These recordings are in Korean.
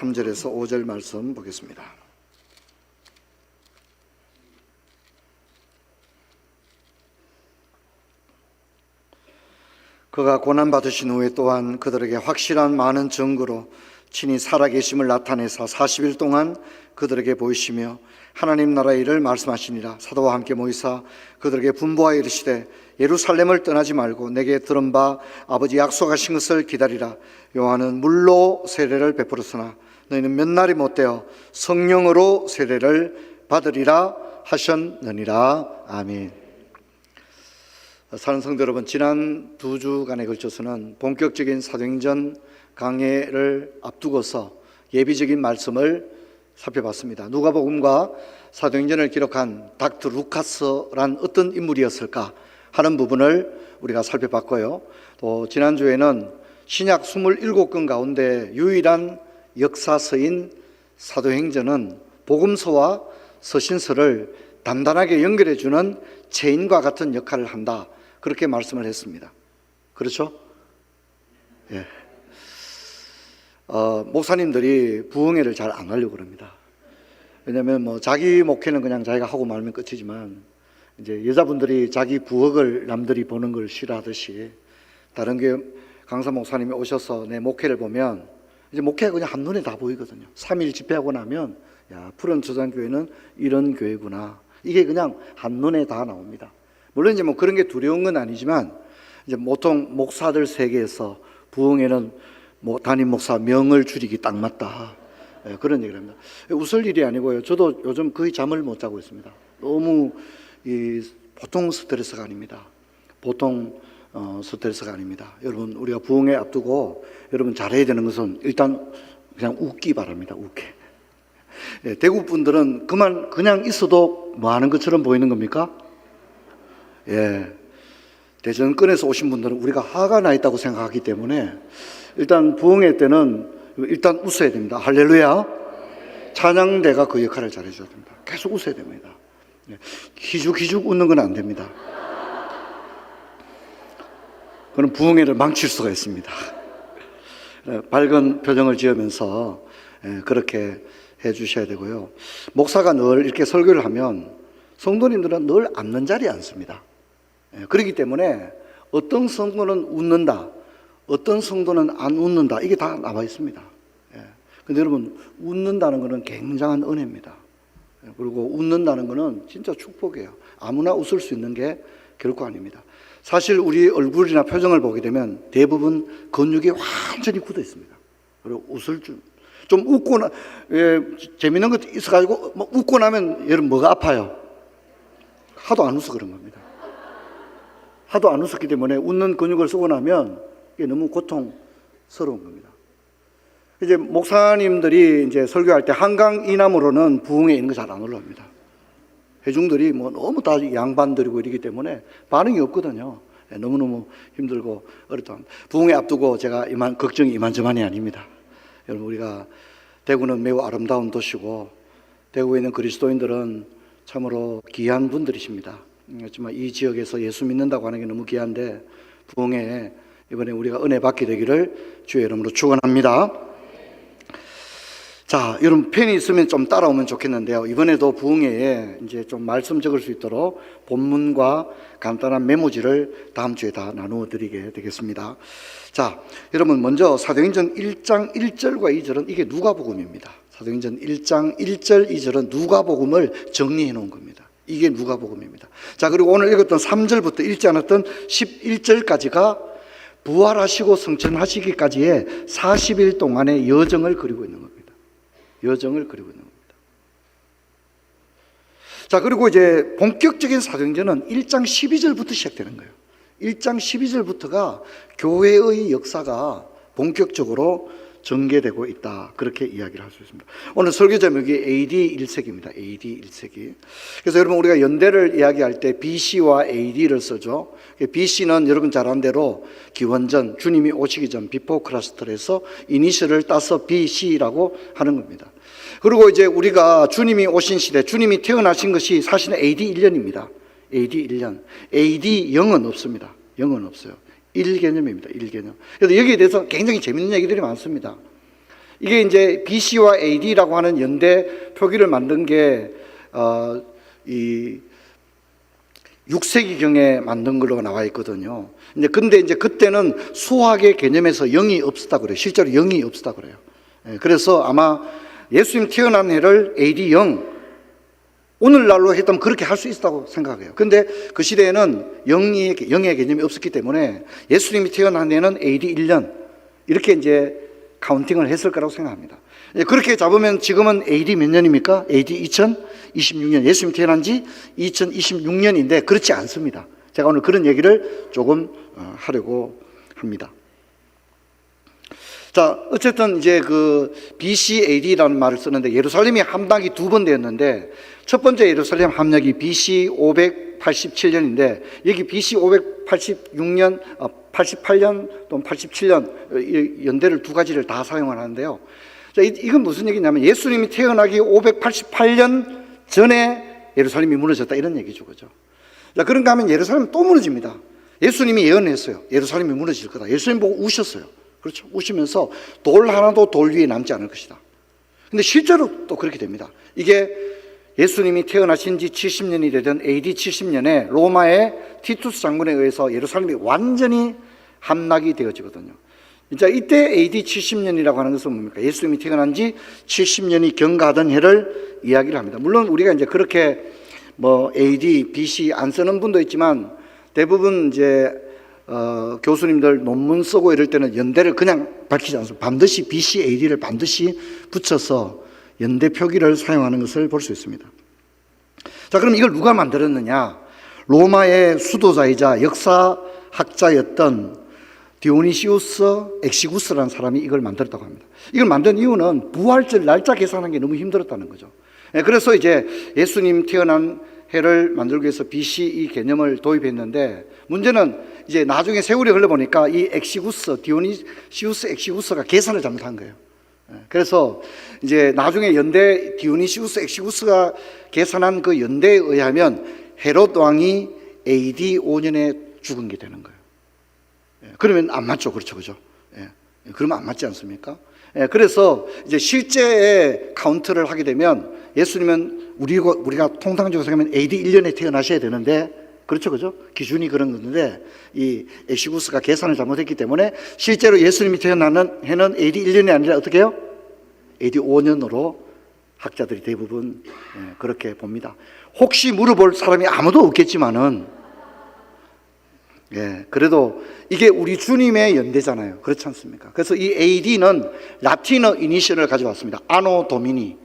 3절에서 5절 말씀 보겠습니다. 그가 고난받으신 후에 또한 그들에게 확실한 많은 증거로 친히 살아계심을 나타내사 40일 동안 그들에게 보이시며 하나님 나라의 일을 말씀하시니라. 사도와 함께 모이사 그들에게 분부하여 이르시되 예루살렘을 떠나지 말고 내게 들은 바 아버지 약속하신 것을 기다리라. 요한은 물로 세례를 베풀었으나 너희는 몇 날이 못되어 성령으로 세례를 받으리라 하셨느니라. 아멘. 사랑하는 성도 여러분, 지난 2주간에 걸쳐서는 본격적인 사도행전 강해를 앞두고서 예비적인 말씀을 살펴봤습니다. 누가복음과 사도행전을 기록한 닥터 루카스란 어떤 인물이었을까 하는 부분을 우리가 살펴봤고요. 또 지난주에는 신약 27권 가운데 유일한 역사서인 사도행전은 복음서와 서신서를 단단하게 연결해주는 체인과 같은 역할을 한다, 그렇게 말씀을 했습니다. 그렇죠? 예. 목사님들이 부흥회를 잘 안 하려고 그럽니다. 왜냐하면 자기 목회는 그냥 자기가 하고 말면 끝이지만, 이제 여자분들이 자기 부엌을 남들이 보는 걸 싫어하듯이 다른 교회 강사 목사님이 오셔서 내 목회를 보면 이제 목회가 그냥 한눈에 다 보이거든요. 3일 집회하고 나면 야, 푸른 저장교회는 이런 교회구나, 이게 그냥 한눈에 다 나옵니다. 물론 이제 그런 게 두려운 건 아니지만, 이제 보통 목사들 세계에서 부흥회는 담임 목사 명을 줄이기 딱 맞다, 그런 얘기를 합니다. 웃을 일이 아니고요. 저도 요즘 거의 잠을 못 자고 있습니다. 너무 보통 스트레스가 아닙니다. 보통 스트레스가 아닙니다. 여러분, 우리가 부흥회 앞두고 여러분 잘해야 되는 것은 일단 그냥 웃기 바랍니다. 웃게. 대구 분들은 그냥 있어도 뭐 하는 것처럼 보이는 겁니까? 예. 대전권에서 오신 분들은 우리가 화가 나 있다고 생각하기 때문에 일단 부흥회 때는 일단 웃어야 됩니다. 할렐루야. 찬양대가 그 역할을 잘해줘야 됩니다. 계속 웃어야 됩니다. 기죽기죽 웃는 건 안 됩니다. 그럼 부흥회를 망칠 수가 있습니다. 밝은 표정을 지으면서 그렇게 해주셔야 되고요. 목사가 늘 이렇게 설교를 하면 성도님들은 늘 앉는 자리에 앉습니다. 그렇기 때문에 어떤 성도는 웃는다, 어떤 성도는 안 웃는다, 이게 다 나와 있습니다. 근데 여러분, 웃는다는 것은 굉장한 은혜입니다. 그리고 웃는다는 것은 진짜 축복이에요. 아무나 웃을 수 있는 게 결코 아닙니다. 사실 우리 얼굴이나 표정을 보게 되면 대부분 근육이 완전히 굳어 있습니다. 그리고 웃을 줄 좀 웃고 재밌는 것도 있어가지고 웃고 나면 여러분 뭐가 아파요? 하도 안 웃어 그런 겁니다. 하도 안 웃었기 때문에 웃는 근육을 쓰고 나면 이게 너무 고통스러운 겁니다. 이제 목사님들이 이제 설교할 때 한강 이남으로는 부흥회 있는 거 잘 안 올라옵니다. 회중들이 너무 다 양반들이고 이러기 때문에 반응이 없거든요. 너무너무 힘들고 어렵다. 부흥회 앞두고 제가 걱정이 이만저만이 아닙니다. 여러분, 우리가 대구는 매우 아름다운 도시고 대구에 있는 그리스도인들은 참으로 귀한 분들이십니다. 그렇지만 이 지역에서 예수 믿는다고 하는 게 너무 귀한데, 부흥회에 이번에 우리가 은혜 받게 되기를 주의 이름으로 축원합니다. 자, 여러분 펜이 있으면 좀 따라오면 좋겠는데요. 이번에도 부흥회에 이제 좀 말씀 적을 수 있도록 본문과 간단한 메모지를 다음 주에 다 나누어 드리게 되겠습니다. 자, 여러분 먼저 사도행전 1장 1절과 2절은 이게 누가복음입니다. 사도행전 1장 1절 2절은 누가복음을 정리해 놓은 겁니다. 이게 누가복음입니다. 자, 그리고 오늘 읽었던 3절부터 읽지 않았던 11절까지가 부활하시고 성천하시기까지의 40일 동안의 여정을 그리고 있는 겁니다. 여정을 그리고 있는 겁니다. 자, 그리고 이제 본격적인 사도행전은 1장 12절부터 시작되는 거예요. 1장 12절부터가 교회의 역사가 본격적으로 전개되고 있다, 그렇게 이야기를 할 수 있습니다. 오늘 설교 제목이 AD 1세기입니다. AD 1세기. 그래서 여러분, 우리가 연대를 이야기할 때 BC와 AD를 쓰죠. BC는 여러분 잘 아는 대로 기원전, 주님이 오시기 전, 비포 크라스트에서 이니셜을 따서 BC라고 하는 겁니다. 그리고 이제 우리가 주님이 오신 시대, 주님이 태어나신 것이 사실은 AD 1년입니다. AD 1년. AD 0은 없습니다. 0은 없어요. 1개념입니다. 1개념. 그래서 여기에 대해서 굉장히 재밌는 얘기들이 많습니다. 이게 이제 BC와 AD라고 하는 연대 표기를 만든 게 이 6세기경에 만든 걸로 나와 있거든요. 근데 이제 그때는 수학의 개념에서 0이 없었다고 그래요. 실제로 0이 없었다고 그래요. 그래서 아마 예수님 태어난 해를 AD 0, 오늘날로 했다면 그렇게 할 수 있다고 생각해요. 근데 그 시대에는 0의 개념이 없었기 때문에 예수님이 태어난 해는 AD 1년, 이렇게 이제 카운팅을 했을 거라고 생각합니다. 그렇게 잡으면 지금은 AD 몇 년입니까? AD 2026년. 예수님 태어난 지 2026년인데 그렇지 않습니다. 제가 오늘 그런 얘기를 조금 하려고 합니다. 자, 어쨌든 이제 그 BC AD라는 말을 쓰는데 예루살렘이 함락이 2번 되었는데 첫 번째 예루살렘 함락이 BC 587년인데 여기 BC 586년, 88년 또는 87년 연대를 두 가지를 다 사용을 하는데요. 자, 이건 무슨 얘기냐면 예수님이 태어나기 588년 전에 예루살렘이 무너졌다 이런 얘기죠. 그죠? 자, 그런가 하면 예루살렘은 또 무너집니다. 예수님이 예언했어요. 예루살렘이 무너질 거다. 예수님 보고 우셨어요. 그렇죠? 우시면서 돌 하나도 돌 위에 남지 않을 것이다. 근데 실제로 또 그렇게 됩니다. 이게 예수님이 태어나신 지 70년이 되던 AD 70년에 로마의 티투스 장군에 의해서 예루살렘이 완전히 함락이 되어지거든요. 자, 이때 AD 70년이라고 하는 것은 뭡니까? 예수님이 태어난 지 70년이 경과하던 해를 이야기를 합니다. 물론 우리가 이제 그렇게 뭐 AD, BC 안 쓰는 분도 있지만 대부분 이제 교수님들 논문 쓰고 이럴 때는 연대를 그냥 밝히지 않습니다. 반드시 BC, AD를 반드시 붙여서 연대 표기를 사용하는 것을 볼 수 있습니다. 자, 그럼 이걸 누가 만들었느냐? 로마의 수도자이자 역사학자였던 디오니시우스 엑시구스라는 사람이 이걸 만들었다고 합니다. 이걸 만든 이유는 부활절 날짜 계산하는 게 너무 힘들었다는 거죠. 그래서 이제 예수님 태어난 해를 만들기 위해서 BC 이 개념을 도입했는데 문제는 이제 나중에 세월이 흘러보니까 이 엑시구스, 디오니시우스 엑시구스가 계산을 잘못한 거예요. 그래서 이제 나중에 연대 디오니시우스 엑시구스가 계산한 그 연대에 의하면 헤롯 왕이 AD 5년에 죽은 게 되는 거예요. 그러면 안 맞죠. 그렇죠. 그죠? 그러면 안 맞지 않습니까? 그래서 이제 실제의 카운트를 하게 되면 예수님은 우리가 통상적으로 생각하면 AD 1년에 태어나셔야 되는데 그렇죠. 그죠? 기준이 그런 건데 이 엑시구스가 계산을 잘못했기 때문에 실제로 예수님이 태어나는 해는 AD 1년이 아니라 어떻게 해요? AD 5년으로 학자들이 대부분 그렇게 봅니다. 혹시 물어볼 사람이 아무도 없겠지만은 그래도 이게 우리 주님의 연대잖아요. 그렇지 않습니까? 그래서 이 AD는 라틴어 이니셜을 가져왔습니다. 아노 도미니,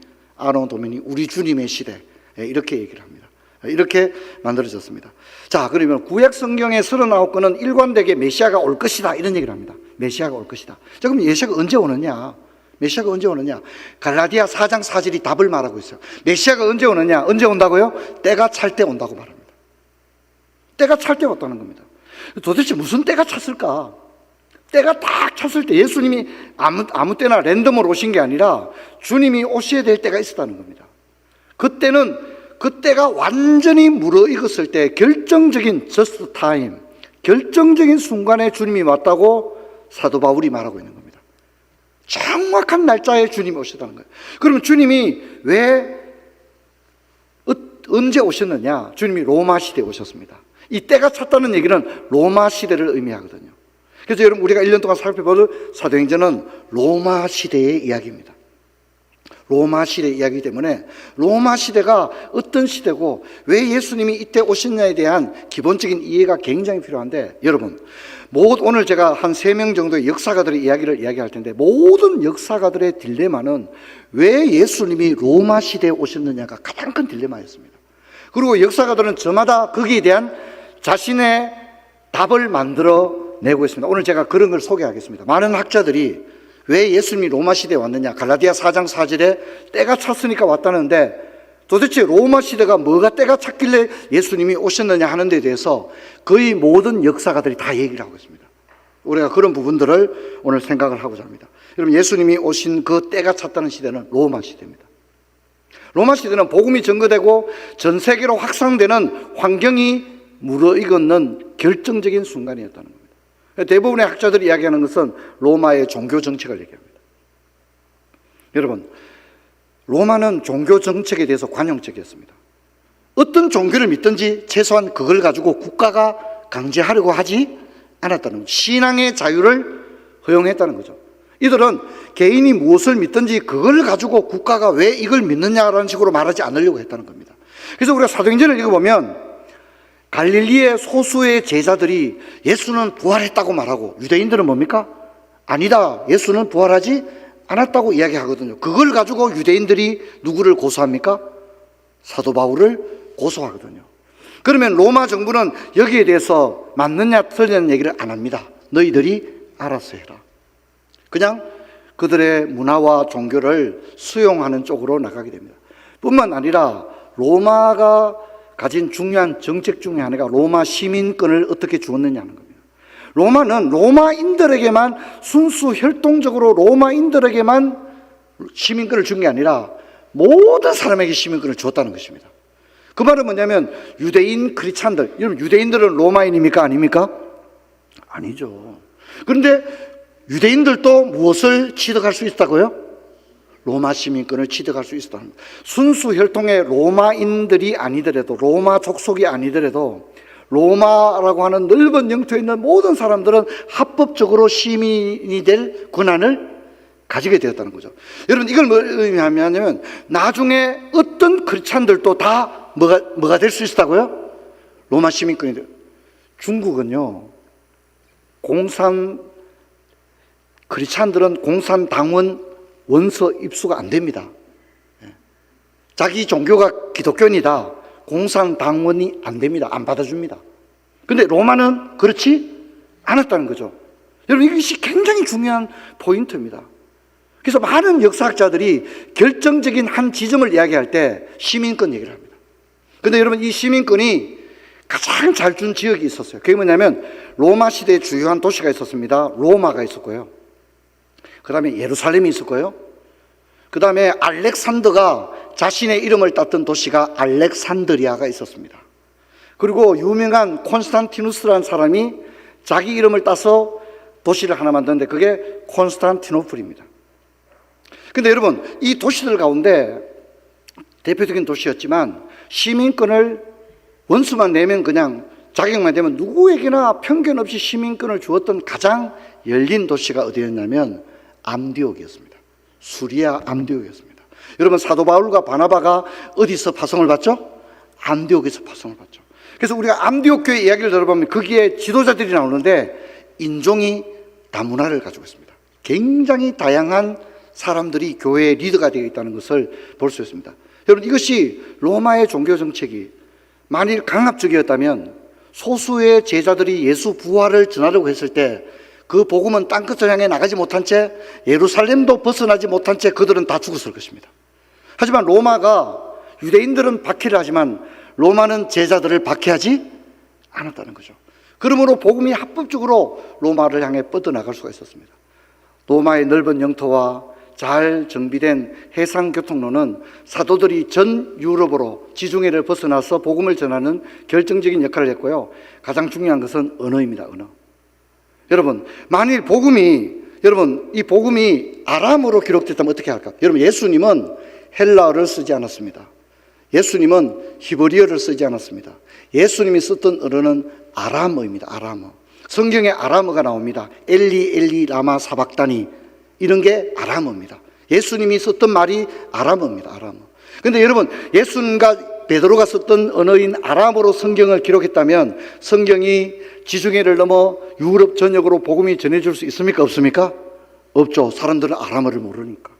우리 주님의 시대. 이렇게 얘기를 합니다. 이렇게 만들어졌습니다. 자, 그러면 구약 성경의 39권은 일관되게 메시아가 올 것이다 이런 얘기를 합니다. 메시아가 올 것이다. 자, 그럼 메시아가 언제 오느냐? 메시아가 언제 오느냐? 갈라디아 4장 4절이 답을 말하고 있어요. 메시아가 언제 오느냐? 언제 온다고요? 때가 찰 때 온다고 말합니다. 때가 찰 때 왔다는 겁니다. 도대체 무슨 때가 찼을까? 때가 딱 찼을 때 예수님이 아무 때나 랜덤으로 오신 게 아니라 주님이 오셔야 될 때가 있었다는 겁니다. 그때가 완전히 무르익었을 때 결정적인 just time, 결정적인 순간에 주님이 왔다고 사도 바울이 말하고 있는 겁니다. 정확한 날짜에 주님이 오셨다는 거예요. 그러면 주님이 왜 언제 오셨느냐? 주님이 로마 시대에 오셨습니다. 이 때가 찼다는 얘기는 로마 시대를 의미하거든요. 그래서 여러분 우리가 1년 동안 살펴볼 사도행전은 로마 시대의 이야기입니다. 로마 시대의 이야기이기 때문에 로마 시대가 어떤 시대고 왜 예수님이 이때 오셨냐에 대한 기본적인 이해가 굉장히 필요한데 여러분 오늘 제가 한 3명 정도의 역사가들의 이야기를 이야기할 텐데 모든 역사가들의 딜레마는 왜 예수님이 로마 시대에 오셨느냐가 가장 큰 딜레마였습니다. 그리고 역사가들은 저마다 거기에 대한 자신의 답을 만들어 내고 있습니다. 오늘 제가 그런 걸 소개하겠습니다. 많은 학자들이 왜 예수님이 로마 시대에 왔느냐, 갈라디아 4장 4절에 때가 찼으니까 왔다는데 도대체 로마 시대가 뭐가 때가 찼길래 예수님이 오셨느냐 하는 데 대해서 거의 모든 역사가들이 다 얘기를 하고 있습니다. 우리가 그런 부분들을 오늘 생각을 하고자 합니다. 여러분 예수님이 오신 그 때가 찼다는 시대는 로마 시대입니다. 로마 시대는 복음이 전거되고 전 세계로 확산되는 환경이 무르익었는 결정적인 순간이었다는 겁니다. 대부분의 학자들이 이야기하는 것은 로마의 종교 정책을 얘기합니다. 여러분, 로마는 종교 정책에 대해서 관용적이었습니다. 어떤 종교를 믿든지 최소한 그걸 가지고 국가가 강제하려고 하지 않았다는 거죠. 신앙의 자유를 허용했다는 거죠. 이들은 개인이 무엇을 믿든지 그걸 가지고 국가가 왜 이걸 믿느냐라는 식으로 말하지 않으려고 했다는 겁니다. 그래서 우리가 사도행전을 읽어보면 갈릴리의 소수의 제자들이 예수는 부활했다고 말하고, 유대인들은 뭡니까? 아니다, 예수는 부활하지 않았다고 이야기하거든요. 그걸 가지고 유대인들이 누구를 고소합니까? 사도 바울을 고소하거든요. 그러면 로마 정부는 여기에 대해서 맞느냐 틀리냐는 얘기를 안 합니다. 너희들이 알아서 해라. 그냥 그들의 문화와 종교를 수용하는 쪽으로 나가게 됩니다. 뿐만 아니라 로마가 가진 중요한 정책 중에 하나가 로마 시민권을 어떻게 주었느냐는 겁니다. 로마는 로마인들에게만 순수 혈통적으로 로마인들에게만 시민권을 준 게 아니라 모든 사람에게 시민권을 주었다는 것입니다. 그 말은 뭐냐면 유대인 크리스찬들, 여러분 유대인들은 로마인입니까? 아닙니까? 아니죠. 그런데 유대인들도 무엇을 취득할 수 있다고요? 로마 시민권을 취득할 수 있었다는 겁니다. 순수 혈통의 로마인들이 아니더라도, 로마 족속이 아니더라도 로마라고 하는 넓은 영토에 있는 모든 사람들은 합법적으로 시민이 될 권한을 가지게 되었다는 거죠. 여러분, 이걸 뭐 의미하냐면 나중에 어떤 크리스찬들도 다 뭐가 될 수 있다고요? 로마 시민권이 돼요. 중국은요, 크리스찬들은 공산당원 원서 입수가 안 됩니다. 자기 종교가 기독교인이다, 공산당원이 안 됩니다. 안 받아줍니다. 근데 로마는 그렇지 않았다는 거죠. 여러분, 이것이 굉장히 중요한 포인트입니다. 그래서 많은 역사학자들이 결정적인 한 지점을 이야기할 때 시민권 얘기를 합니다. 근데 여러분, 이 시민권이 가장 잘 준 지역이 있었어요. 그게 뭐냐면 로마 시대의 주요한 도시가 있었습니다. 로마가 있었고요, 그 다음에 예루살렘이 있었고요, 그 다음에 알렉산더가 자신의 이름을 땄던 도시가 알렉산드리아가 있었습니다. 그리고 유명한 콘스탄티누스라는 사람이 자기 이름을 따서 도시를 하나 만드는데 그게 콘스탄티노플입니다. 근데 여러분, 이 도시들 가운데 대표적인 도시였지만 시민권을 원수만 내면, 그냥 자격만 되면 누구에게나 편견 없이 시민권을 주었던 가장 열린 도시가 어디였냐면 암디옥이었습니다. 수리아 암디옥이었습니다. 여러분, 사도 바울과 바나바가 어디서 파송을 받죠? 암디옥에서 파송을 받죠. 그래서 우리가 암디옥 교회 이야기를 들어보면 거기에 지도자들이 나오는데 인종이 다문화를 가지고 있습니다. 굉장히 다양한 사람들이 교회의 리더가 되어 있다는 것을 볼 수 있습니다. 여러분, 이것이 로마의 종교 정책이 만일 강압적이었다면 소수의 제자들이 예수 부활을 전하려고 했을 때 그 복음은 땅끝을 향해 나가지 못한 채, 예루살렘도 벗어나지 못한 채 그들은 다 죽었을 것입니다. 하지만 로마가, 유대인들은 박해를 하지만 로마는 제자들을 박해하지 않았다는 거죠. 그러므로 복음이 합법적으로 로마를 향해 뻗어나갈 수가 있었습니다. 로마의 넓은 영토와 잘 정비된 해상교통로는 사도들이 전 유럽으로 지중해를 벗어나서 복음을 전하는 결정적인 역할을 했고요, 가장 중요한 것은 언어입니다. 언어. 여러분, 만일 이 복음이 아람어로 기록됐다면 어떻게 할까? 여러분, 예수님은 헬라어를 쓰지 않았습니다. 예수님은 히브리어를 쓰지 않았습니다. 예수님이 썼던 언어는 아람어입니다. 아람어. 성경에 아람어가 나옵니다. 엘리 엘리 라마 사박다니, 이런 게 아람어입니다. 예수님이 썼던 말이 아람어입니다. 아람어. 그런데 여러분, 예수님과 베드로가 썼던 언어인 아람어로 성경을 기록했다면 성경이 지중해를 넘어 유럽 전역으로 복음이 전해질 수 있습니까? 없습니까? 없죠. 사람들은 아람어를 모르니까.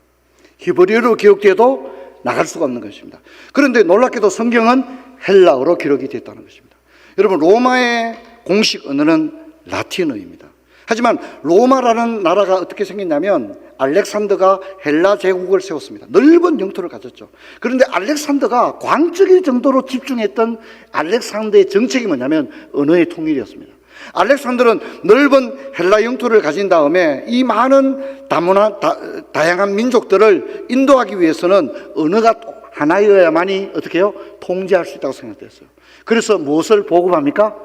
히브리어로 기록돼도 나갈 수가 없는 것입니다. 그런데 놀랍게도 성경은 헬라어로 기록이 됐다는 것입니다. 여러분, 로마의 공식 언어는 라틴어입니다. 하지만 로마라는 나라가 어떻게 생겼냐면 알렉산더가 헬라 제국을 세웠습니다. 넓은 영토를 가졌죠. 그런데 알렉산더가 광적일 정도로 집중했던 알렉산더의 정책이 뭐냐면 언어의 통일이었습니다. 알렉산더는 넓은 헬라 영토를 가진 다음에 이 많은 다양한 민족들을 인도하기 위해서는 언어가 하나여야만이 어떻게 해요? 통제할 수 있다고 생각했어요. 그래서 무엇을 보급합니까?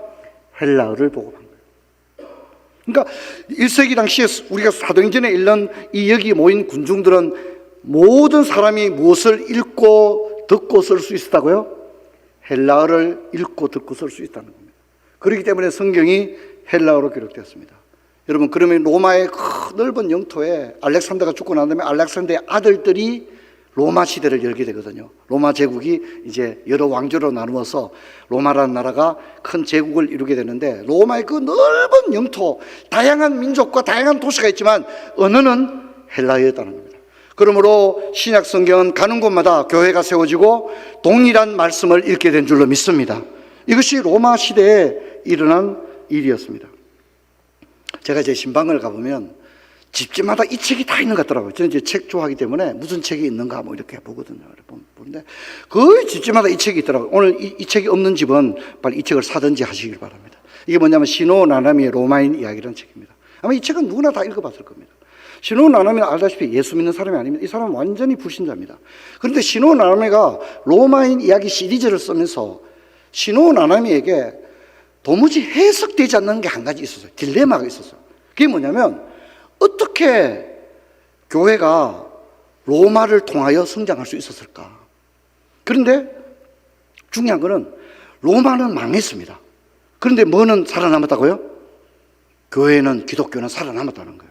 헬라어를 보급합니다. 그러니까 1세기 당시에 우리가 사도행전에 읽는 이 여기 모인 군중들은 모든 사람이 무엇을 읽고 듣고 쓸 수 있었다고요? 헬라어를 읽고 듣고 쓸 수 있다는 겁니다. 그렇기 때문에 성경이 헬라어로 기록되었습니다. 여러분, 그러면 로마의 넓은 영토에 알렉산더가 죽고 난 다음에 알렉산더의 아들들이 로마 시대를 열게 되거든요. 로마 제국이 이제 여러 왕조로 나누어서 로마라는 나라가 큰 제국을 이루게 되는데, 로마의 그 넓은 영토, 다양한 민족과 다양한 도시가 있지만 언어는 헬라어였다는 겁니다. 그러므로 신약 성경은 가는 곳마다 교회가 세워지고 동일한 말씀을 읽게 된 줄로 믿습니다. 이것이 로마 시대에 일어난 일이었습니다. 제가 제 신방을 가보면 집집마다 이 책이 다 있는 것 같더라고요. 저는 이제 책 좋아하기 때문에 무슨 책이 있는가 뭐 이렇게 보거든요. 보는데 거의 집집마다 이 책이 있더라고요. 오늘 이 책이 없는 집은 빨리 이 책을 사든지 하시길 바랍니다. 이게 뭐냐면 시노 나나미의 로마인 이야기라는 책입니다. 아마 이 책은 누구나 다 읽어봤을 겁니다. 시노 나나미는 알다시피 예수 믿는 사람이 아닙니다. 이 사람은 완전히 불신자입니다. 그런데 시노 나나미가 로마인 이야기 시리즈를 쓰면서 시노 나나미에게 도무지 해석되지 않는 게 한 가지 있었어요. 딜레마가 있었어요. 그게 뭐냐면, 어떻게 교회가 로마를 통하여 성장할 수 있었을까? 그런데 중요한 거는 로마는 망했습니다. 그런데 뭐는 살아남았다고요? 교회는, 기독교는 살아남았다는 거예요.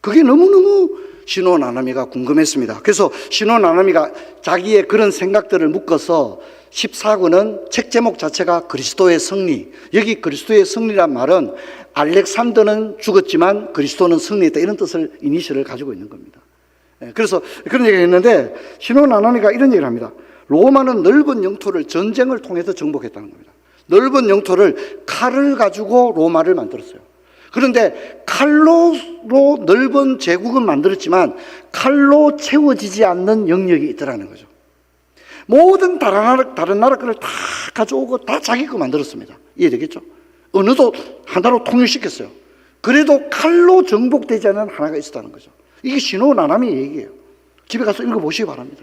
그게 너무너무 시노 나나미가 궁금했습니다. 그래서 시노 나나미가 자기의 그런 생각들을 묶어서 14권은 책 제목 자체가 그리스도의 승리. 여기 그리스도의 승리란 말은 알렉산더는 죽었지만 그리스도는 승리했다, 이런 뜻을, 이니셜을 가지고 있는 겁니다. 그래서 그런 얘기가 있는데, 시노 나나미가 이런 얘기를 합니다. 로마는 넓은 영토를 전쟁을 통해서 정복했다는 겁니다. 넓은 영토를 칼을 가지고 로마를 만들었어요. 그런데 칼로 넓은 제국은 만들었지만 칼로 채워지지 않는 영역이 있더라는 거죠. 모든 다른 나라 거를 다 가져오고 다 자기 거 만들었습니다. 이해되겠죠? 언어도 하나로 통일시켰어요. 그래도 칼로 정복되지 않는 하나가 있었다는 거죠. 이게 시노 나나미 얘기예요. 집에 가서 읽어보시기 바랍니다.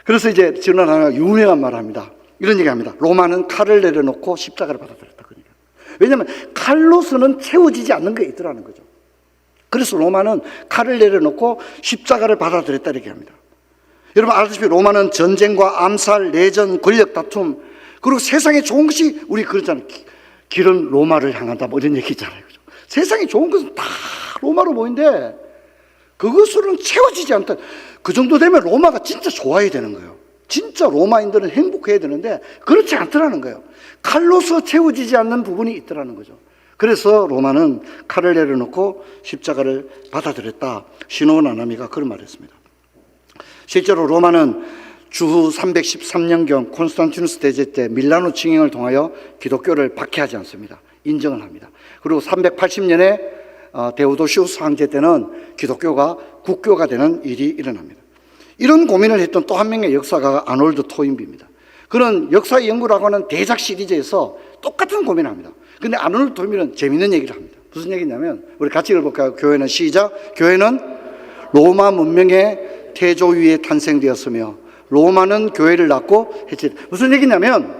그래서 이제 시노 나나미가 유명한 말을 합니다. 이런 얘기합니다. 로마는 칼을 내려놓고 십자가를 받아들였다. 그러니까. 왜냐하면 칼로서는 채워지지 않는 게 있더라는 거죠. 그래서 로마는 칼을 내려놓고 십자가를 받아들였다, 이렇게 합니다. 여러분 알다시피 로마는 전쟁과 암살, 내전, 권력 다툼, 그리고 세상에 좋은 것이, 우리 그러잖아요. 길은 로마를 향한다, 뭐 이런 얘기 있잖아요. 그죠? 세상에 좋은 것은 다 로마로 보이는데 그것으로는 채워지지 않다. 그 정도 되면 로마가 진짜 좋아야 되는 거예요. 진짜 로마인들은 행복해야 되는데 그렇지 않더라는 거예요. 칼로서 채워지지 않는 부분이 있더라는 거죠. 그래서 로마는 칼을 내려놓고 십자가를 받아들였다. 시노 나나미가 그런 말을 했습니다. 실제로 로마는 주후 313년경 콘스탄티누스 대제 때 밀라노 칭행을 통하여 기독교를 박해하지 않습니다. 인정을 합니다. 그리고 380년에 데오도시우스 황제 때는 기독교가 국교가 되는 일이 일어납니다. 이런 고민을 했던 또 한 명의 역사가가 아놀드 토인비입니다. 그는 역사 연구라고 하는 대작 시리즈에서 똑같은 고민을 합니다. 근데 아놀드 토인비는 재밌는 얘기를 합니다. 무슨 얘기냐면, 우리 같이 읽어볼까요? 교회는, 시작. 교회는 로마 문명의 태조 위에 탄생되었으며 로마는 교회를 낳고 했지. 무슨 얘기냐면,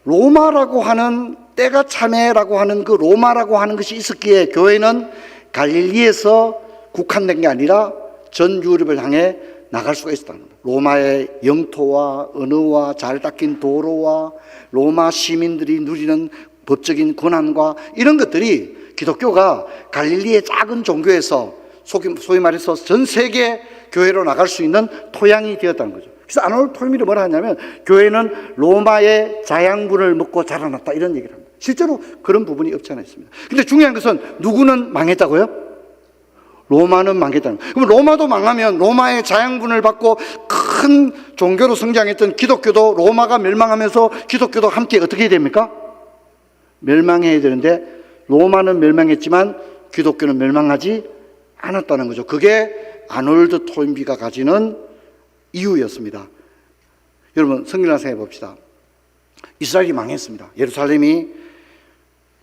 로마라고 하는, 때가 참해라고 하는 그 로마라고 하는 것이 있었기에 교회는 갈릴리에서 국한된 게 아니라 전 유럽을 향해 나갈 수가 있었다는 겁니다. 로마의 영토와 언어와 잘 닦인 도로와 로마 시민들이 누리는 법적인 권한과 이런 것들이 기독교가 갈릴리의 작은 종교에서 소위 말해서 전 세계 교회로 나갈 수 있는 토양이 되었다는 거죠. 그래서 아놀드 토인비는 뭐라 하냐면, 교회는 로마의 자양분을 먹고 자라났다, 이런 얘기를 합니다. 실제로 그런 부분이 없지 않아 있습니다. 근데 중요한 것은 누구는 망했다고요? 로마는 망했다는 거예요. 그럼 로마도 망하면 로마의 자양분을 받고 큰 종교로 성장했던 기독교도, 로마가 멸망하면서 기독교도 함께 어떻게 해야 됩니까? 멸망해야 되는데 로마는 멸망했지만 기독교는 멸망하지 않았다는 거죠. 그게 아놀드 토인비가 가지는 이유였습니다. 여러분 성경을 생각해 봅시다. 이스라엘이 망했습니다. 예루살렘이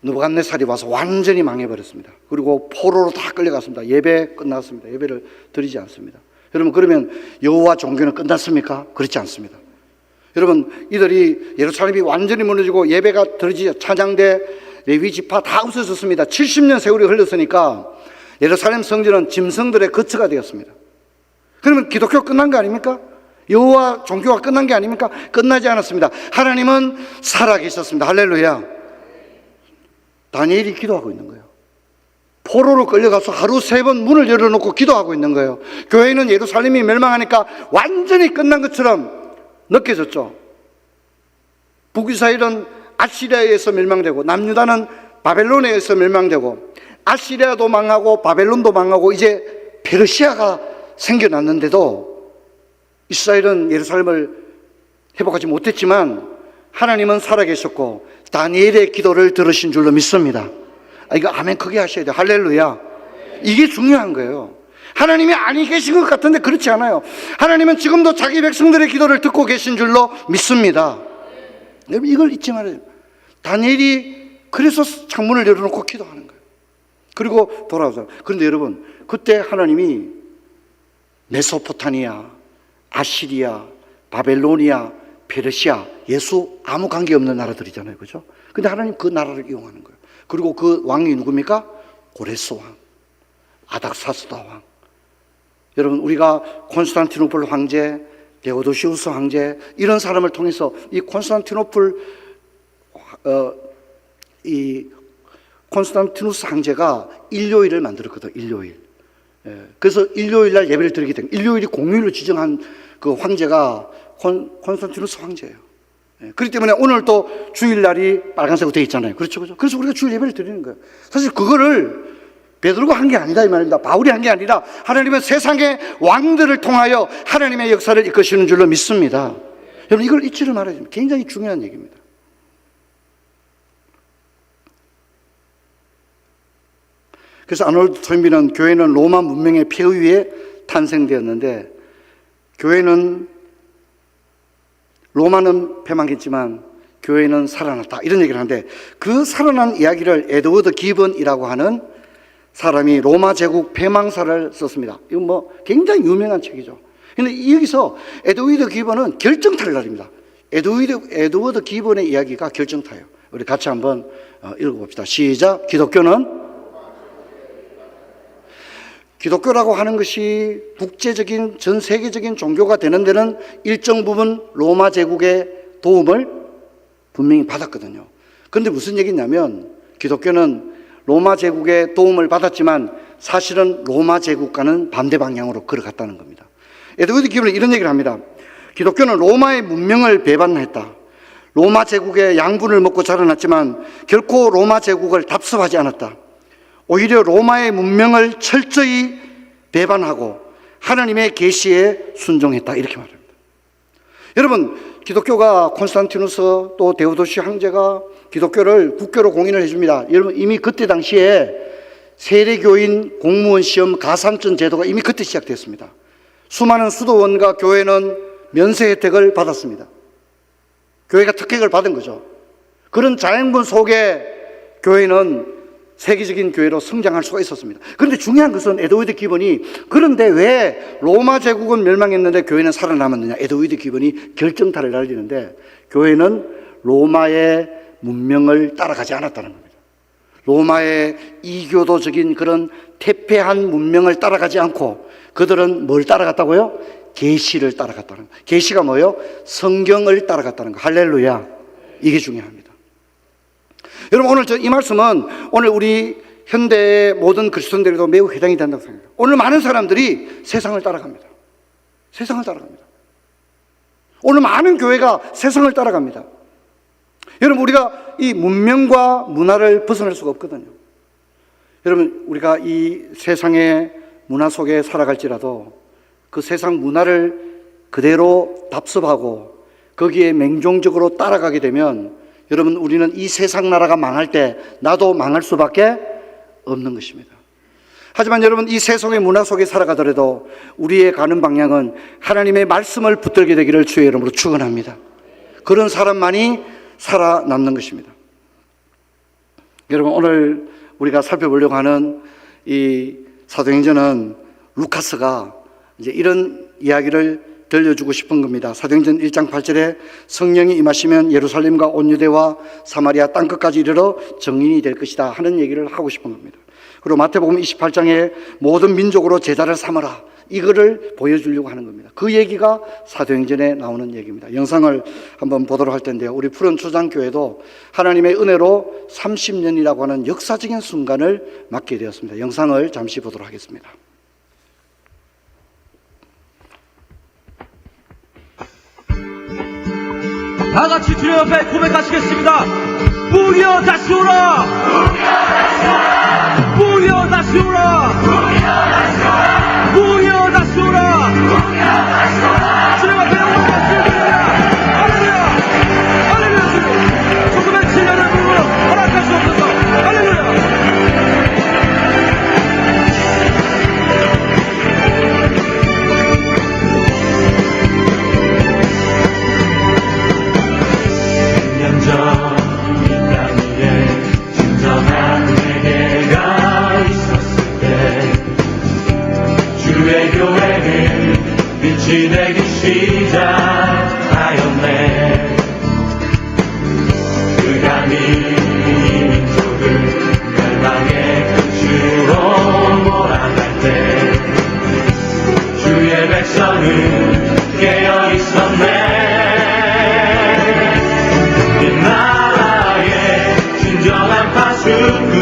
느부갓네살이 와서 완전히 망해버렸습니다. 그리고 포로로 다 끌려갔습니다. 예배 끝났습니다. 예배를 드리지 않습니다. 여러분 그러면 여호와 종교는 끝났습니까? 그렇지 않습니다. 여러분 이들이, 예루살렘이 완전히 무너지고 예배가 드리지, 찬양대, 레위 지파 다 없어졌습니다. 70년 세월이 흘렀으니까 예루살렘 성전은 짐승들의 거처가 되었습니다. 그러면 기독교 끝난 거 아닙니까? 여호와 종교가 끝난 게 아닙니까? 끝나지 않았습니다. 하나님은 살아계셨습니다. 할렐루야. 다니엘이 기도하고 있는 거예요. 포로로 끌려가서 하루 3번 문을 열어놓고 기도하고 있는 거예요. 교회는 예루살렘이 멸망하니까 완전히 끝난 것처럼 느껴졌죠. 북이스라엘은 아시리아에 의해서 멸망되고, 남유다는 바벨론에 의해서 멸망되고, 아시리아도 망하고 바벨론도 망하고 이제 페르시아가 생겨났는데도 이스라엘은 예루살렘을 회복하지 못했지만 하나님은 살아계셨고 다니엘의 기도를 들으신 줄로 믿습니다. 이거 아멘 크게 하셔야 돼요. 할렐루야. 이게 중요한 거예요. 하나님이 아니 계신 것 같은데 그렇지 않아요. 하나님은 지금도 자기 백성들의 기도를 듣고 계신 줄로 믿습니다. 여러분 이걸 잊지 말아요. 다니엘이 그래서 창문을 열어놓고 기도하는 거예요. 그리고 돌아오죠. 그런데 여러분 그때 하나님이 메소포타미아, 아시리아, 바벨로니아, 페르시아, 예수 아무 관계없는 나라들이잖아요. 그죠? 근데 하나님 그 나라를 이용하는 거예요. 그리고 그 왕이 누굽니까? 고레스 왕, 아닥사스다 왕. 여러분 우리가 콘스탄티노플 황제, 데오도시우스 황제 이런 사람을 통해서 이 콘스탄티누스 황제가 일요일을 만들었거든. 일요일. 그래서 일요일 날 예배를 드리게 된, 일요일이 공휴일로 지정한 그 황제가 콘스탄티누스 황제예요. 그렇기 때문에 오늘 또 주일날이 빨간색으로 되어 있잖아요. 그렇죠, 그렇죠. 그래서 우리가 주일 예배를 드리는 거예요. 사실 그거를 베드로가 한 게 아니다 이 말입니다. 바울이 한 게 아니라 하나님은 세상의 왕들을 통하여 하나님의 역사를 이끄시는 줄로 믿습니다. 여러분 이걸 잊지를 말아야 됩니다. 굉장히 중요한 얘기입니다. 그래서 아놀드 토인비는 교회는 로마 문명의 폐허 위에 탄생되었는데 로마는 패망했지만 교회는 살아났다 이런 얘기를 하는데 그 살아난 이야기를 에드워드 기번이라고 하는 사람이 로마 제국 패망사를 썼습니다. 이건 뭐 굉장히 유명한 책이죠. 근데 여기서 에드워드 기번은 결정타를 날립니다. 에드워드 기번의 이야기가 결정타예요. 우리 같이 한번 읽어봅시다. 시작. 기독교라고 하는 것이 국제적인 전 세계적인 종교가 되는 데는 일정 부분 로마 제국의 도움을 분명히 받았거든요. 그런데 무슨 얘기냐면 기독교는 로마 제국의 도움을 받았지만 사실은 로마 제국과는 반대 방향으로 걸어갔다는 겁니다. 에드워드 기번은 이런 얘기를 합니다. 기독교는 로마의 문명을 배반했다. 로마 제국의 양분을 먹고 자라났지만 결코 로마 제국을 답습하지 않았다. 오히려 로마의 문명을 철저히 배반하고 하나님의 계시에 순종했다 이렇게 말합니다. 여러분 기독교가 콘스탄티누스 또 데오도시 황제가 기독교를 국교로 공인을 해줍니다. 여러분 이미 그때 당시에 세례교인 공무원 시험 가산점 제도가 이미 그때 시작됐습니다. 수많은 수도원과 교회는 면세 혜택을 받았습니다. 교회가 특혜를 받은 거죠. 그런 자연분 속에 교회는 세계적인 교회로 성장할 수가 있었습니다. 그런데 중요한 것은 에드워드 기번이 그런데 왜 로마 제국은 멸망했는데 교회는 살아남았느냐. 에드워드 기번이 결정타를 날리는데 교회는 로마의 문명을 따라가지 않았다는 겁니다. 로마의 이교도적인 그런 퇴폐한 문명을 따라가지 않고 그들은 뭘 따라갔다고요? 계시를 따라갔다는 거예요. 계시가 뭐예요? 성경을 따라갔다는 거예요. 할렐루야. 이게 중요합니다. 여러분 오늘 이 말씀은 오늘 우리 현대의 모든 그리스도인들에도 매우 해당이 된다고 생각해요. 오늘 많은 사람들이 세상을 따라갑니다. 세상을 따라갑니다. 오늘 많은 교회가 세상을 따라갑니다. 여러분 우리가 이 문명과 문화를 벗어날 수가 없거든요. 여러분 우리가 이 세상의 문화 속에 살아갈지라도 그 세상 문화를 그대로 답습하고 거기에 맹종적으로 따라가게 되면 여러분 우리는 이 세상 나라가 망할 때 나도 망할 수밖에 없는 것입니다. 하지만 여러분 이 세상의 문화 속에 살아가더라도 우리의 가는 방향은 하나님의 말씀을 붙들게 되기를 주의 이름으로 축원합니다. 그런 사람만이 살아남는 것입니다. 여러분 오늘 우리가 살펴보려고 하는 이 사도행전은 루카스가 이제 이런 이야기를 들려주고 싶은 겁니다. 사도행전 1장 8절에 성령이 임하시면 예루살렘과 온 유대와 사마리아 땅끝까지 이르러 증인이 될 것이다 하는 얘기를 하고 싶은 겁니다. 그리고 마태복음 28장에 모든 민족으로 제자를 삼아라, 이거를 보여주려고 하는 겁니다. 그 얘기가 사도행전에 나오는 얘기입니다. 영상을 한번 보도록 할 텐데요. 우리 푸른 초장교회도 하나님의 은혜로 30년이라고 하는 역사적인 순간을 맞게 되었습니다. 영상을 잠시 보도록 하겠습니다. 다 같이 주님 앞에 고백하시겠습니다. 부여 다시 오라! 부여 다시 오라! 부여 다시 오라! 주님 앞에 영광 박수를 드립니다. 할렐루야! 할렐루야 주님! 조금의 7년의 부름으로 허락하시옵소서. 할렐루야! 이 땅 위에 진정한 회개가 있었을 때 주의 교회는 빛이 되기 시작하였네. 그가 이 민족을 멸망의 끝으로 몰아갈 때 주의 백성은 깨어 있었네. 진정한 파수꾼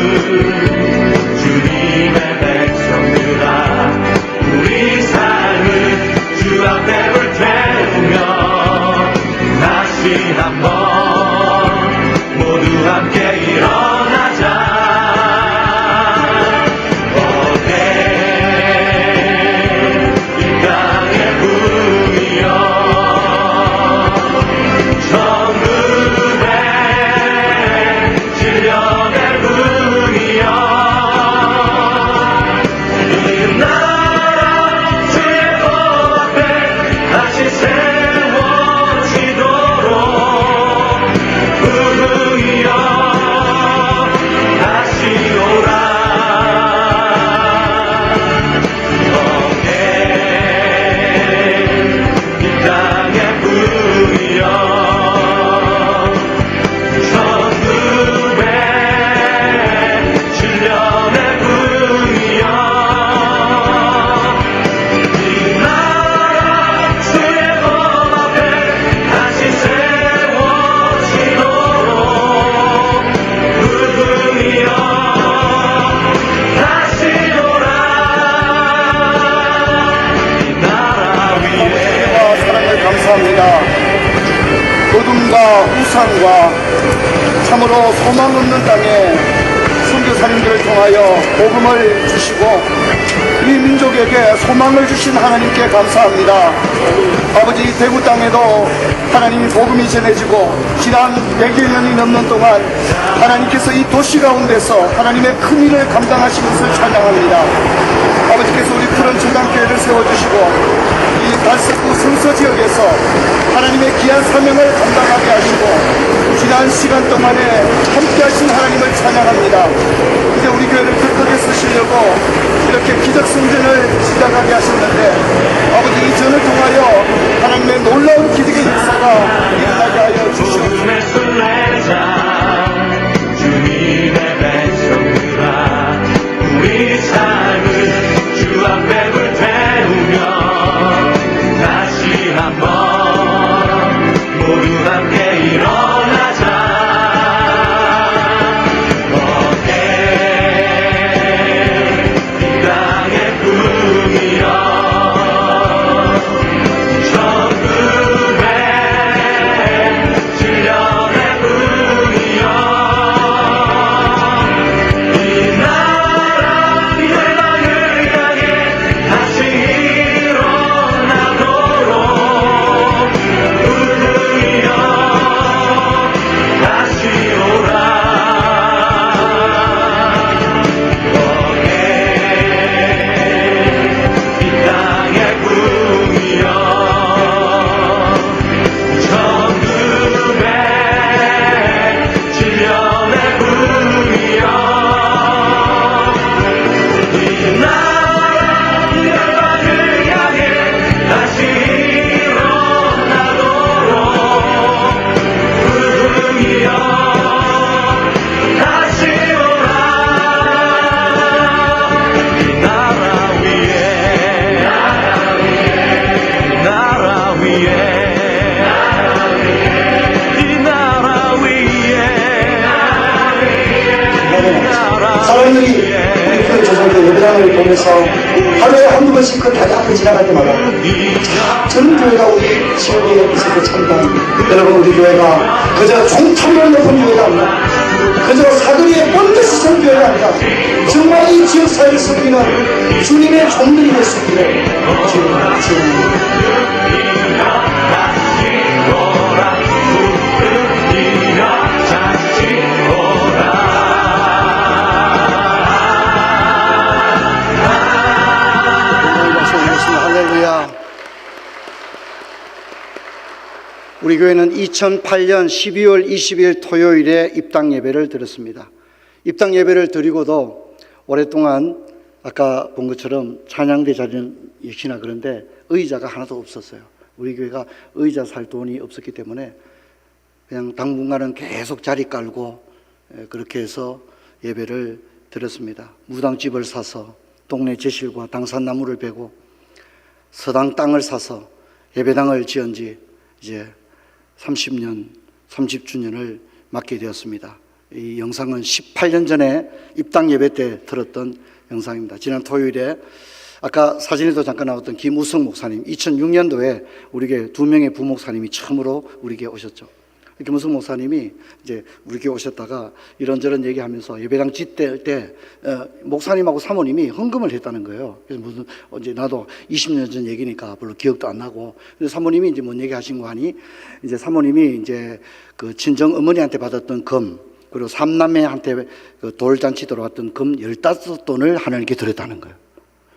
주님의 백성들아, 우리 삶을 주 앞에 불태우며 다시 한번 모두 함께 일어나자. 이 땅의 부이여 어둠과 우상과 참으로 소망 없는 땅에 선교사님들을 통하여 복음을 주시고 이 민족에게 소망을 주신 하나님께 감사합니다. 아버지, 대구 땅에도 하나님이 복음이 전해지고 지난 100여 년이 넘는 동안 하나님께서 이 도시 가운데서 하나님의 큰 일을 감당하신 것을 찬양합니다. 아버지께서 우리 푸른 초장교회를 세워주시고 이 달서구 성서 지역에서 하나님의 귀한 사명을 감당하게 하시고 지난 시간 동안에 함께 하신 하나님을 찬양합니다. 이제 우리 교회를 더 크게 쓰시려고 이렇게 기적성전을 시작하게 하셨는데 아버지, 이 전을 통하여 하나님의 놀라운 기적의 역사가 일어나게 하여 주시옵소서. 주님의 백성들아, 우리 삶을 주 앞에 불태우며 다시 한번 모두 함께 일어나자. 이 땅의 꿈이여 예배당을 보면서 하루에 한두 번씩 그 다리 앞에 지나갈 때마다 저는 교회가 우리 지역에 있을 때 참다. 여러분, 우리 교회가 그저 종탑을 높은 교회가 아니라 그저 사거리에 번듯이 선 교회가 아니라 정말 이 지역사회를 섬기는 주님의 종들이 될 수 있기를 할렐루야. 우리 교회는 2008년 12월 20일 토요일에 입당 예배를 드렸습니다. 입당 예배를 드리고도 오랫동안 아까 본 것처럼 찬양대 자리는 역시나 그런데 의자가 하나도 없었어요. 우리 교회가 의자 살 돈이 없었기 때문에 그냥 당분간은 계속 자리 깔고 그렇게 해서 예배를 드렸습니다. 무당집을 사서 동네 제실과 당산나무를 베고 서당 땅을 사서 예배당을 지은 지 이제 30년, 30주년을 맞게 되었습니다. 이 영상은 18년 전에 입당 예배 때 들었던 영상입니다. 지난 토요일에 아까 사진에도 잠깐 나왔던 김우성 목사님, 2006년도에 우리 교회 2명의 부목사님이 처음으로 우리 교회 오셨죠. 김우성 목사님이 이제 우리 교회 오셨다가 이런저런 얘기하면서 예배당 짓될 때 목사님하고 사모님이 헌금을 했다는 거예요. 그래서 무슨 언제 나도 20년 전 얘기니까 별로 기억도 안 나고, 그래서 사모님이 이제 뭔 얘기 하신 거 하니 이제 사모님이 이제 그 친정 어머니한테 받았던 금, 그리고 삼남매한테 그 돌잔치 들어왔던 금 15돈을 하나님께 드렸다는 거예요.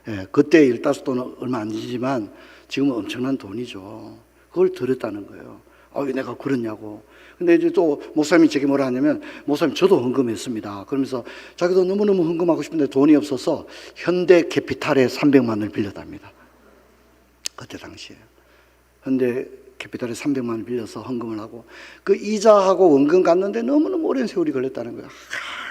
예, 그때 15돈은 얼마 안 되지만 지금은 엄청난 돈이죠. 그걸 드렸다는 거예요. 왜 내가 그러냐고. 근데 이제 또 목사님이 제게 뭐라 하냐면, 목사님 저도 헌금했습니다. 그러면서 자기도 너무너무 헌금하고 싶은데 돈이 없어서 현대캐피탈에 300만 원을 빌렸답니다. 그때 당시에 현대캐피탈에 300만 원을 빌려서 헌금을 하고 그 이자하고 원금 갚는데 너무너무 오랜 세월이 걸렸다는 거예요.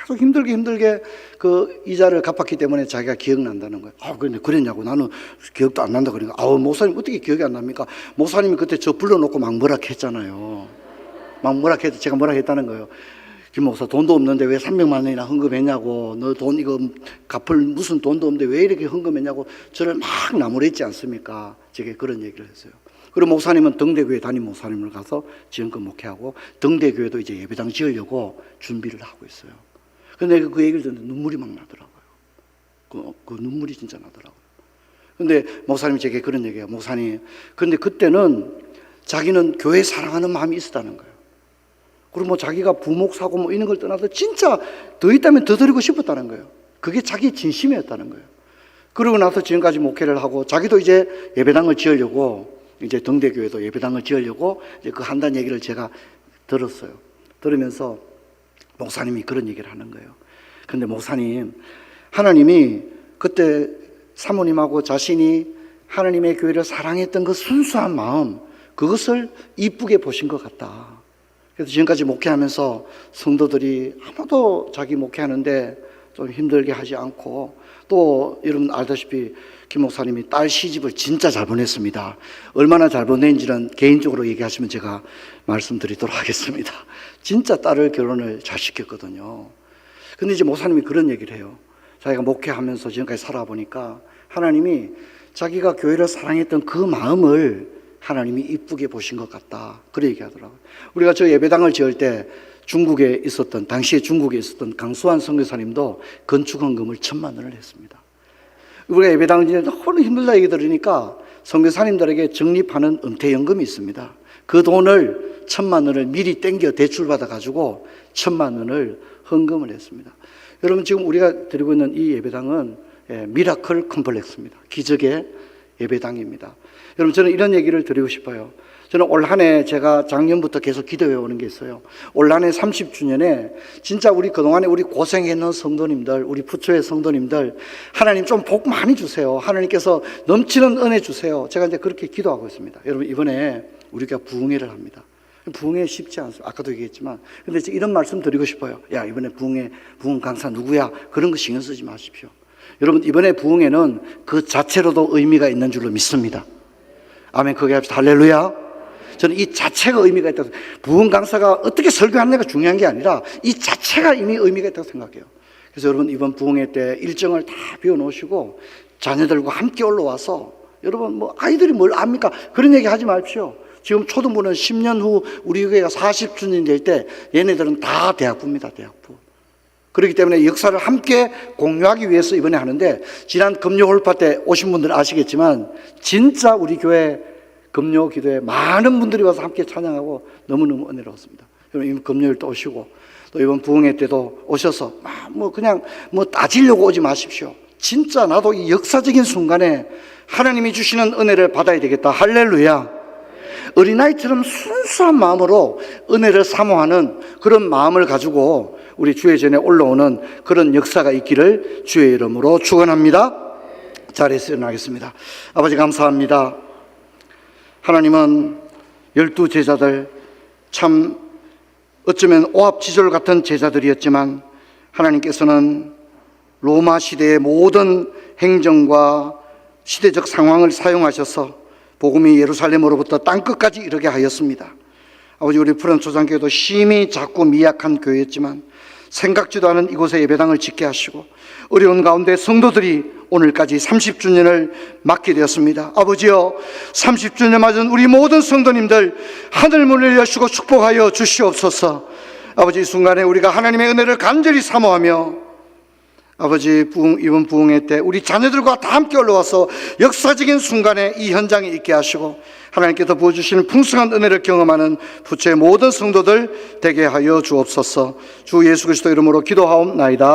계속 힘들게 그 이자를 갚았기 때문에 자기가 기억난다는 거예요. 근데 그랬냐고. 나는 기억도 안 난다. 그러니까 목사님 어떻게 기억이 안 납니까? 목사님이 그때 저 불러놓고 막 뭐라 했잖아요. 막 뭐라 해서 제가 뭐라 했다는 거예요. 김 목사 돈도 없는데 왜 300만 원이나 헌금했냐고. 너 돈 이거 갚을 무슨 돈도 없는데 왜 이렇게 헌금했냐고 저를 막 나무랬지 않습니까? 제게 그런 얘기를 했어요. 그리고 목사님은 등대교회 담임 목사님을 가서 지금껏 목회하고 등대교회도 이제 예배당 지으려고 준비를 하고 있어요. 근데 그 얘기를 듣는데 눈물이 막 나더라고요. 그 눈물이 진짜 나더라고요. 근데 목사님이 제게 그런 얘기해요. 목사님, 근데 그때는 자기는 교회 사랑하는 마음이 있었다는 거예요. 그리고 뭐 자기가 부목 사고 뭐 이런 걸 떠나서 진짜 더 있다면 더 드리고 싶었다는 거예요. 그게 자기 진심이었다는 거예요. 그러고 나서 지금까지 목회를 하고 자기도 이제 예배당을 지으려고, 이제 등대교회도 예배당을 지으려고 이제 그 한다는 얘기를 제가 들었어요. 들으면서 목사님이 그런 얘기를 하는 거예요. 근데 목사님, 하나님이 그때 사모님하고 자신이 하나님의 교회를 사랑했던 그 순수한 마음, 그것을 이쁘게 보신 것 같다. 그래서 지금까지 목회하면서 성도들이 아무도 자기 목회하는데 좀 힘들게 하지 않고, 또 여러분 알다시피 김 목사님이 딸 시집을 진짜 잘 보냈습니다. 얼마나 잘 보냈는지는 개인적으로 얘기하시면 제가 말씀드리도록 하겠습니다. 진짜 딸을 결혼을 잘 시켰거든요. 근데 이제 목사님이 그런 얘기를 해요. 자기가 목회하면서 지금까지 살아보니까 하나님이 자기가 교회를 사랑했던 그 마음을 하나님이 이쁘게 보신 것 같다. 그런 얘기하더라고요. 우리가 저 예배당을 지을 때 당시에 중국에 있었던 강수환 선교사님도 건축 헌금을 1,000만 원을 했습니다. 우리가 예배당을 지을 때 너무 힘들다 얘기 들으니까 선교사님들에게 적립하는 은퇴연금이 있습니다. 그 돈을 1,000만 원을 미리 땡겨 대출받아 가지고 1,000만 원을 헌금을 했습니다. 여러분, 지금 우리가 드리고 있는 이 예배당은 미라클 컴플렉스입니다. 기적의 예배당입니다. 여러분, 저는 이런 얘기를 드리고 싶어요. 저는 올 한 해 제가 작년부터 계속 기도해 오는 게 있어요. 올 한 해 30주년에 진짜 우리 그동안에 우리 고생했는 성도님들, 우리 부처의 성도님들, 하나님 좀 복 많이 주세요. 하나님께서 넘치는 은혜 주세요. 제가 이제 그렇게 기도하고 있습니다. 여러분, 이번에 우리가 부흥회를 합니다. 부흥회 쉽지 않습니다. 아까도 얘기했지만. 근데 이런 말씀 드리고 싶어요. 야, 이번에 부흥 강사 누구야? 그런 거 신경 쓰지 마십시오. 여러분, 이번에 부흥회는 그 자체로도 의미가 있는 줄로 믿습니다. 아멘. 그게 합시다. 할렐루야. 저는 이 자체가 의미가 있다고, 부흥 강사가 어떻게 설교하느냐가 중요한 게 아니라 이 자체가 이미 의미가 있다고 생각해요. 그래서 여러분 이번 부흥회 때 일정을 다 비워놓으시고 자녀들과 함께 올라와서 여러분 뭐 아이들이 뭘 압니까? 그런 얘기 하지 마십시오. 지금 초등부는 10년 후 우리 교회가 40주년 될 때 얘네들은 다 대학부입니다. 대학부. 그렇기 때문에 역사를 함께 공유하기 위해서 이번에 하는데, 지난 금요 홀파 때 오신 분들은 아시겠지만 진짜 우리 교회 금요 기도에 많은 분들이 와서 함께 찬양하고 너무너무 은혜로웠습니다. 여러분 이번 금요일 또 오시고 또 이번 부흥회 때도 오셔서 뭐 그냥 뭐 따지려고 오지 마십시오. 진짜 나도 이 역사적인 순간에 하나님이 주시는 은혜를 받아야 되겠다. 할렐루야. 어린아이처럼 순수한 마음으로 은혜를 사모하는 그런 마음을 가지고 우리 주의 전에 올라오는 그런 역사가 있기를 주의 이름으로 축원합니다. 자리에서 일어나겠습니다. 아버지 감사합니다. 하나님은 12 제자들 참 어쩌면 오합지졸 같은 제자들이었지만 하나님께서는 로마 시대의 모든 행정과 시대적 상황을 사용하셔서 복음이 예루살렘으로부터 땅끝까지 이르게 하였습니다. 아버지, 우리 푸른 초장교회도 심히 작고 미약한 교회였지만 생각지도 않은 이곳에 예배당을 짓게 하시고 어려운 가운데 성도들이 오늘까지 30주년을 맞게 되었습니다. 아버지여, 30주년 맞은 우리 모든 성도님들 하늘 문을 여시고 축복하여 주시옵소서. 아버지, 이 순간에 우리가 하나님의 은혜를 간절히 사모하며 아버지 이번 부흥회 때 우리 자녀들과 다 함께 올라와서 역사적인 순간에 이 현장에 있게 하시고 하나님께서 부어주시는 풍성한 은혜를 경험하는 부처의 모든 성도들 되게 하여 주옵소서. 주 예수 그리스도 이름으로 기도하옵나이다.